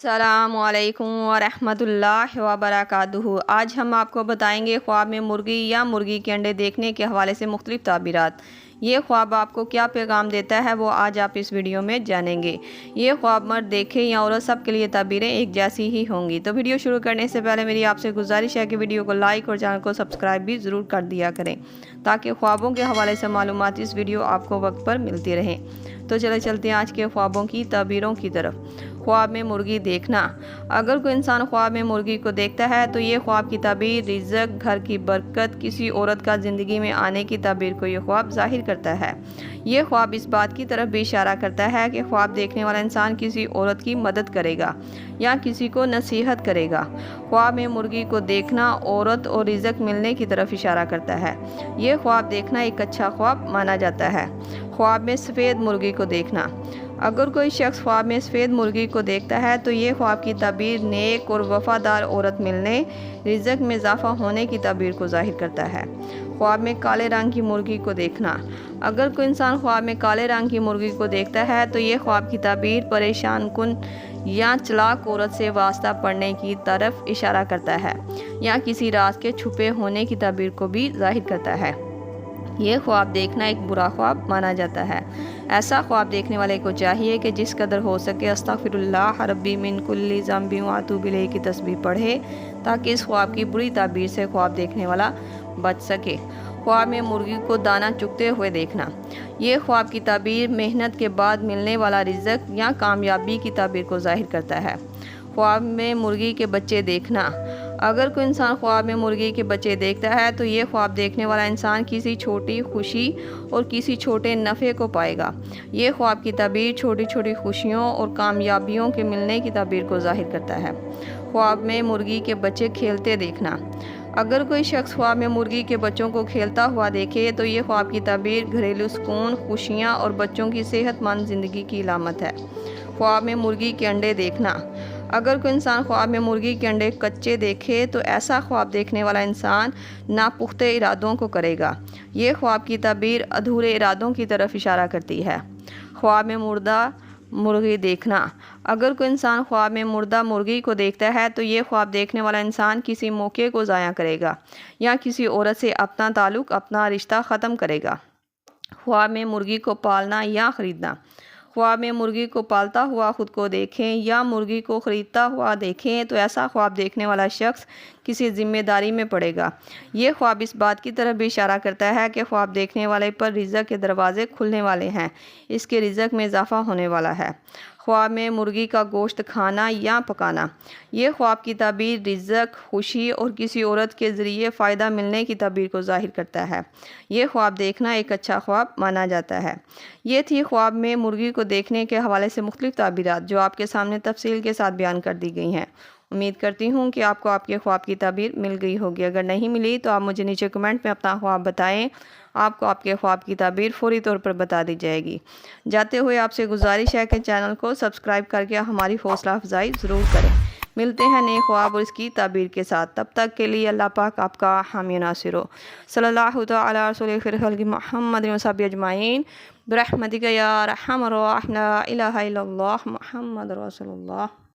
अस्सलामु अलैकुम वरहमतुल्लाहि वबरकातुहू। आज हम आपको बताएंगे ख्वाब में मुर्गी या मुर्गी के अंडे देखने के हवाले से मुख्तलिफ ताबीरात। ये ख्वाब आपको क्या पैगाम देता है वो आज आप इस वीडियो में जानेंगे। ये ख्वाब मर्द देखे या औरत सब के लिए ताबीरें एक जैसी ही होंगी। तो वीडियो शुरू करने से पहले मेरी आपसे गुजारिश है कि वीडियो को लाइक और चैनल को सब्सक्राइब भी ज़रूर कर दिया करें ताकि ख्वाबों के हवाले से मालूमात इस वीडियो आपको वक्त पर मिलती रहे। तो चलते हैं आज के ख्वाबों की ताबीरों की तरफ। ख्वाब में मुर्गी देखना। अगर कोई इंसान ख्वाब में मुर्गी को देखता है तो ये ख्वाब की ताबीर रिज़्क़, घर की बरकत, किसी औरत का ज़िंदगी में आने की ताबीर को ये ख्वाब ज़ाहिर करता है। ये ख्वाब इस बात की तरफ भी इशारा करता है कि ख्वाब देखने वाला इंसान किसी औरत की मदद करेगा या किसी को नसीहत करेगा। ख्वाब में मुर्गी को देखना औरत और रिज़्क़ मिलने की तरफ इशारा करता है। ये ख्वाब देखना एक अच्छा ख्वाब माना जाता है। ख्वाब में सफ़ेद मुर्गी को देखना। अगर कोई शख्स ख्वाब में सफ़ेद मुर्गी को देखता है तो ये ख्वाब की ताबीर नेक और वफ़ादार औरत मिलने, रिज़्क़ में इजाफ़ा होने की ताबीर को ज़ाहिर करता है। ख्वाब में काले रंग की मुर्गी को देखना। अगर कोई इंसान ख्वाब में काले रंग की मुर्गी को देखता है तो ये ख्वाब की ताबीर परेशान कुन या चालाक औरत से वास्ता पड़ने की तरफ इशारा करता है या किसी राज के छुपे होने की ताबीर को भी ज़ाहिर करता है। ये ख्वाब देखना एक बुरा ख्वाब माना जाता है। ऐसा ख्वाब देखने वाले को चाहिए कि जिस कदर हो सके अस्तग़फिरुल्लाह रब्बी मिन कुल्ली ज़ंबिन व अतूबु इलैहि की तस्बीह पढ़े ताकि इस ख्वाब की बुरी ताबीर से ख्वाब देखने वाला बच सके। ख्वाब में मुर्गी को दाना चुगते हुए देखना। ये ख्वाब की ताबीर मेहनत के बाद मिलने वाला रिज़्क़ या कामयाबी की ताबीर को ज़ाहिर करता है। ख्वाब में मुर्गी के बच्चे देखना। अगर कोई इंसान ख्वाब में मुर्गी के बच्चे देखता है तो ये ख्वाब देखने वाला इंसान किसी छोटी खुशी और किसी छोटे नफ़े को पाएगा। ये ख्वाब की ताबीर छोटी छोटी खुशियों और कामयाबियों के मिलने की ताबीर को ज़ाहिर करता है। ख्वाब में मुर्गी के बच्चे खेलते देखना। अगर कोई शख्स ख्वाब में मुर्गी के बच्चों को खेलता हुआ देखे तो ये ख्वाब की ताबीर घरेलू सुकून, खुशियाँ और बच्चों की सेहतमंद ज़िंदगी की अलामत है। ख्वाब में मुर्गी के अंडे देखना। अगर कोई इंसान ख्वाब में मुर्गी के अंडे कच्चे देखे तो ऐसा ख्वाब देखने वाला इंसान नापुख्ते इरादों को करेगा। ये ख्वाब की ताबीर अधूरे इरादों की तरफ इशारा करती है। ख्वाब में मुर्दा मुर्गी देखना। अगर कोई इंसान ख्वाब में मुर्दा मुर्गी को देखता है तो ये ख्वाब देखने वाला इंसान किसी मौके को ज़ाया करेगा या किसी औरत से अपना ताल्लुक़, अपना रिश्ता ख़त्म करेगा। ख्वाब में मुर्गी को पालना या ख़रीदना। ख्वाब में मुर्गी को पालता हुआ ख़ुद को देखें या मुर्गी को ख़रीदता हुआ देखें तो ऐसा ख्वाब देखने वाला शख्स किसी ज़िम्मेदारी में पड़ेगा। ये ख्वाब इस बात की तरफ भी इशारा करता है कि ख्वाब देखने वाले पर रिज़्क़ के दरवाज़े खुलने वाले हैं, इसके रिज़्क़ में इजाफ़ा होने वाला है। ख्वाब में मुर्गी का गोश्त खाना या पकाना। ये ख्वाब की ताबीर रिज़्क़, खुशी और किसी औरत के ज़रिए फ़ायदा मिलने की ताबीर को ज़ाहिर करता है। ये ख्वाब देखना एक अच्छा ख्वाब माना जाता है। ये थी ख्वाब में मुर्गी को देखने के हवाले से मुख्तलिफ ताबीरात जो आपके सामने तफसील के साथ बयान कर दी गई हैं। उम्मीद करती हूँ कि आपको आपके ख्वाब की ताबीर मिल गई होगी। अगर नहीं मिली तो आप मुझे नीचे कमेंट में अपना ख्वाब बताएं। आपको आपके ख्वाब की ताबीर फौरी तौर पर बता दी जाएगी। जाते हुए आपसे गुजारिश है कि चैनल को सब्सक्राइब करके हमारी हौसला अफजाई ज़रूर करें। मिलते हैं नए ख्वाब और इसकी ताबीर के साथ। तब तक के लिए अल्लाह पाक आपका हामी नासिर हो। सल्लल्लाहु तआला अला रसूलिल खैर मुहम्मद व सहाबी अजमाइन बिरहमतिका या अरहमर राहिमीन। ला इलाहा इल्लल्लाह मुहम्मद रसूलुल्लाह।